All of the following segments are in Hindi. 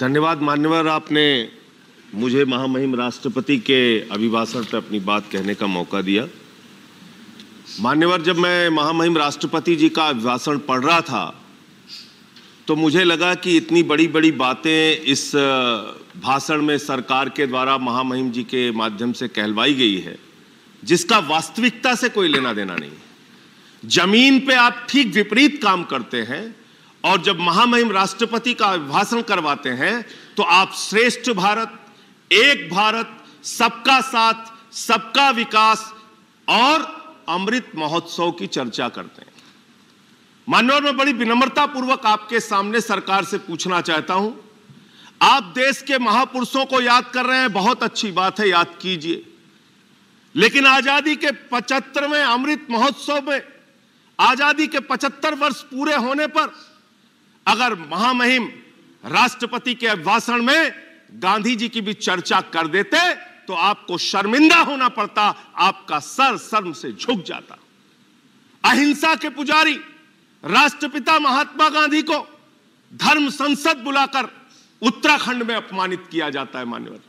धन्यवाद मान्यवर, आपने मुझे महामहिम राष्ट्रपति के अभिभाषण पर अपनी बात कहने का मौका दिया। मान्यवर, जब मैं महामहिम राष्ट्रपति जी का अभिभाषण पढ़ रहा था तो मुझे लगा कि इतनी बड़ी बड़ी बातें इस भाषण में सरकार के द्वारा महामहिम जी के माध्यम से कहलवाई गई है, जिसका वास्तविकता से कोई लेना देना नहीं है। जमीन पे आप ठीक विपरीत काम करते हैं और जब महामहिम राष्ट्रपति का अभिभाषण करवाते हैं तो आप श्रेष्ठ भारत, एक भारत, सबका साथ, सबका विकास और अमृत महोत्सव की चर्चा करते हैं। माननीय, मैं बड़ी विनम्रता पूर्वक आपके सामने सरकार से पूछना चाहता हूं, आप देश के महापुरुषों को याद कर रहे हैं, बहुत अच्छी बात है, याद कीजिए, लेकिन आजादी के 75वें अमृत महोत्सव में, आजादी के 75 वर्ष पूरे होने पर अगर महामहिम राष्ट्रपति के अभिभाषण में गांधी जी की भी चर्चा कर देते तो आपको शर्मिंदा होना पड़ता, आपका सर शर्म से झुक जाता। अहिंसा के पुजारी राष्ट्रपिता महात्मा गांधी को धर्म संसद बुलाकर उत्तराखंड में अपमानित किया जाता है मान्यवर,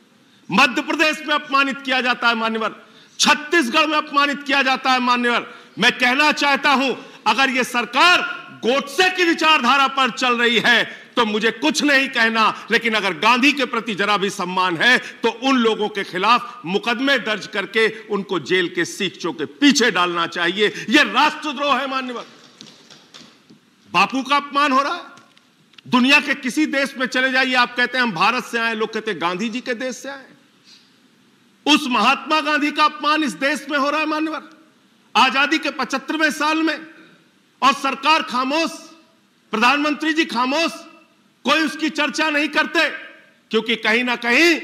मध्य प्रदेश में अपमानित किया जाता है मान्यवर, छत्तीसगढ़ में अपमानित किया जाता है मान्यवर। मैं कहना चाहता हूं, अगर यह सरकार गोडसे की विचारधारा पर चल रही है तो मुझे कुछ नहीं कहना, लेकिन अगर गांधी के प्रति जरा भी सम्मान है तो उन लोगों के खिलाफ मुकदमे दर्ज करके उनको जेल के सीखचों के पीछे डालना चाहिए। यह राष्ट्रद्रोह है मान्यवर। बापू का अपमान हो रहा है। दुनिया के किसी देश में चले जाइए, आप कहते हैं हम भारत से आए, लोग कहते हैं गांधी जी के देश से आए। उस महात्मा गांधी का अपमान इस देश में हो रहा है मान्यवर, आजादी के 75वें साल में, और सरकार खामोश, प्रधानमंत्री जी खामोश, कोई उसकी चर्चा नहीं करते, क्योंकि कहीं ना कहीं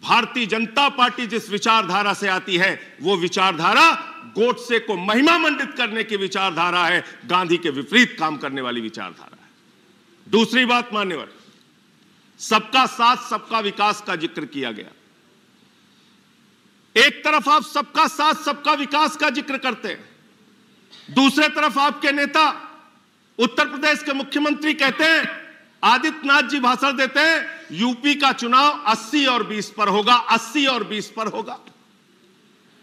भारतीय जनता पार्टी जिस विचारधारा से आती है वो विचारधारा गोडसे को महिमा मंडित करने की विचारधारा है, गांधी के विपरीत काम करने वाली विचारधारा है। दूसरी बात मान्यवर, सबका साथ सबका विकास का जिक्र किया गया। एक तरफ आप सबका साथ सबका विकास का जिक्र करते हैं, दूसरे तरफ आपके नेता उत्तर प्रदेश के मुख्यमंत्री कहते हैं, आदित्यनाथ जी भाषण देते हैं, यूपी का चुनाव 80 और 20 पर होगा, 80 और 20 पर होगा।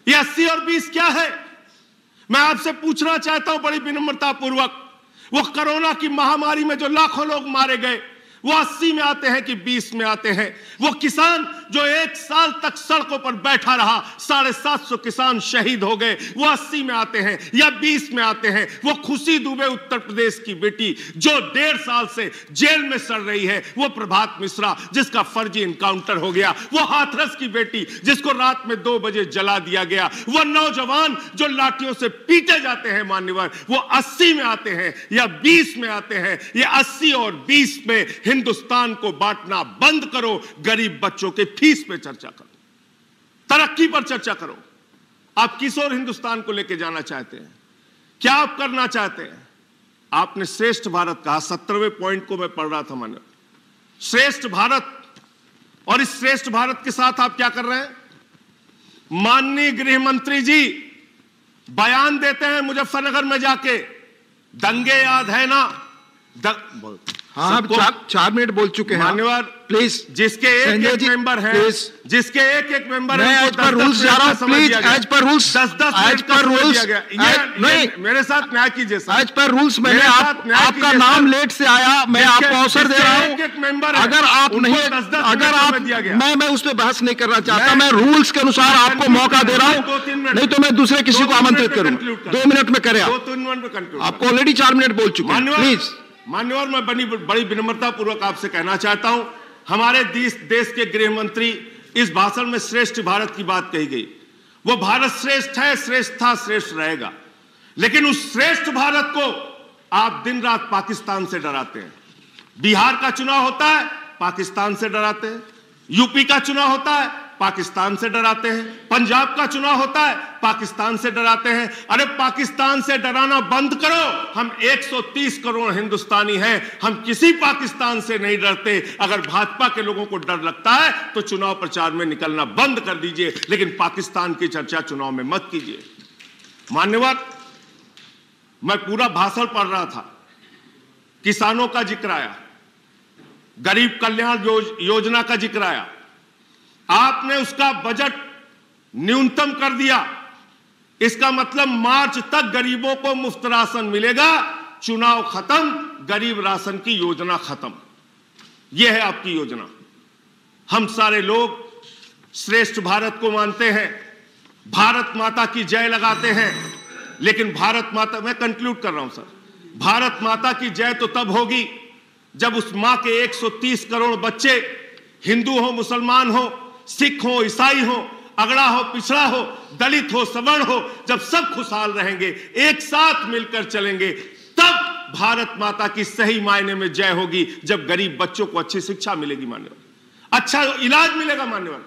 ये 80 और 20 क्या है? मैं आपसे पूछना चाहता हूं बड़ी विनम्रता पूर्वक, वो कोरोना की महामारी में जो लाखों लोग मारे गए वो 80 में आते हैं कि 20 में आते हैं? वो किसान जो 1 साल तक सड़कों पर बैठा रहा, 750 किसान शहीद हो गए, वो 80 में आते हैं या 20 में आते हैं? वो खुशी दुबे उत्तर प्रदेश की बेटी जो 1.5 साल से जेल में सड़ रही है, वो प्रभात मिश्रा जिसका फर्जी इनकाउंटर हो गया, वो हाथरस की बेटी जिसको रात में 2 बजे जला दिया गया, वो नौजवान जो लाठियों से पीटे जाते हैं मान्यवर, वो 80 में आते हैं या 20 में आते हैं? ये 80 और 20 में हिंदुस्तान को बांटना बंद करो, गरीब बच्चों के फीस पे चर्चा करो, तरक्की पर चर्चा करो। आप किस ओर हिंदुस्तान को लेकर जाना चाहते हैं? क्या आप करना चाहते हैं? आपने श्रेष्ठ भारत कहा, 17वें पॉइंट को मैं पढ़ रहा था मैंने, श्रेष्ठ भारत, और इस श्रेष्ठ भारत के साथ आप क्या कर रहे हैं? माननीय गृह मंत्री जी बयान देते हैं मुजफ्फरनगर में जाके, दंगे याद है ना? हाँ, 4 मिनट बोल चुके हैं मान्यवर, प्लीज। जिसके एक मेंबर है, जिसके एक मेंबर है, एज पर रूल्स जा रहा हूं, please, as per rules, 10 as per rules, नहीं, मेरे साथ न्याय कीजिए सर। एज पर रूल्स, मैंने आपका नाम लेट से आया, मैं आपको अवसर दे रहा हूं। अगर आप नहीं, अगर आप, मैं उस पर बहस नहीं करना चाहता, मैं रूल्स के अनुसार आपको मौका दे रहा हूं, नहीं तो मैं दूसरे किसी को आमंत्रित करूंगा। 2 मिनट में करें, आपको ऑलरेडी 4 मिनट बोल चुके हैं, प्लीज। मान्यवर, मैं बड़ी विनम्रता पूर्वक आपसे कहना चाहता हूं, हमारे देश के गृह मंत्री, इस भाषण में श्रेष्ठ भारत की बात कही गई, वो भारत श्रेष्ठ है, श्रेष्ठ था, श्रेष्ठ रहेगा, लेकिन उस श्रेष्ठ भारत को आप दिन रात पाकिस्तान से डराते हैं। बिहार का चुनाव होता है, पाकिस्तान से डराते हैं, यूपी का चुनाव होता है, पाकिस्तान से डराते हैं, पंजाब का चुनाव होता है, पाकिस्तान से डराते हैं। अरे पाकिस्तान से डराना बंद करो, हम 130 करोड़ हिंदुस्तानी हैं, हम किसी पाकिस्तान से नहीं डरते। अगर भाजपा के लोगों को डर लगता है तो चुनाव प्रचार में निकलना बंद कर दीजिए, लेकिन पाकिस्तान की चर्चा चुनाव में मत कीजिए। मान्यवर, मैं पूरा भाषण पढ़ रहा था, किसानों का जिक्र आया, गरीब कल्याण योजना का जिक्र आया, आपने उसका बजट न्यूनतम कर दिया। इसका मतलब मार्च तक गरीबों को मुफ्त राशन मिलेगा। चुनाव खत्म, गरीब राशन की योजना खत्म। यह है आपकी योजना। हम सारे लोग श्रेष्ठ भारत को मानते हैं, भारत माता की जय लगाते हैं, लेकिन भारत माता, मैं कंक्लूड कर रहा हूं सर, भारत माता की जय तो तब होगी जब उस मां के 130 करोड़ बच्चे, हिंदू हो, मुसलमान हो, सिख हो, ईसाई हो, अगड़ा हो, पिछड़ा हो, दलित हो, सवर्ण हो, जब सब खुशहाल रहेंगे, एक साथ मिलकर चलेंगे, तब भारत माता की सही मायने में जय होगी। जब गरीब बच्चों को अच्छी शिक्षा मिलेगी मान्यवर, अच्छा इलाज मिलेगा मान्यवर,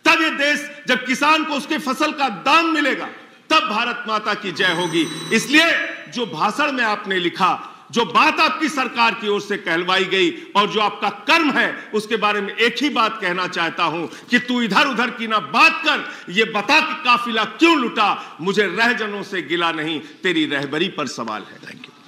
तब ये देश, जब किसान को उसके फसल का दाम मिलेगा, तब भारत माता की जय होगी। इसलिए जो भाषण में आपने लिखा, जो बात आपकी सरकार की ओर से कहलवाई गई और जो आपका कर्म है, उसके बारे में एक ही बात कहना चाहता हूं कि तू इधर उधर की ना बात कर, ये बता कि काफिला क्यों लुटा। मुझे रहजनों से गिला नहीं, तेरी रहबरी पर सवाल है।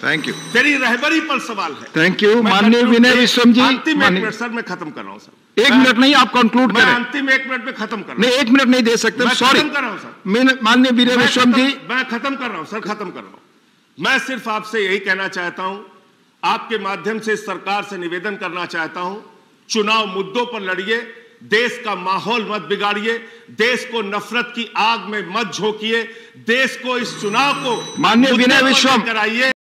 Thank you. तेरी रहबरी पर सवाल है। थैंक यू माननीय विनय विश्वम जी। अंतिम 1 मिनट सर, मैं खत्म कर रहा हूं सर। 1 मिनट नहीं, आप कंक्लूड करें। मैं अंतिम 1 मिनट में खत्म कर रहा हूं। नहीं, 1 मिनट नहीं दे सकते, सॉरी। खत्म कर रहा हूं सर। माननीय विनय विश्वम जी, मैं खत्म कर रहा हूं सर, खत्म कर रहा हूं। मैं सिर्फ आपसे यही कहना चाहता हूं, आपके माध्यम से सरकार से निवेदन करना चाहता हूं, चुनाव मुद्दों पर लड़िए, देश का माहौल मत बिगाड़िए, देश को नफरत की आग में मत झोंकिए, देश को इस चुनाव को माननीय विनय विश्वम कराइए।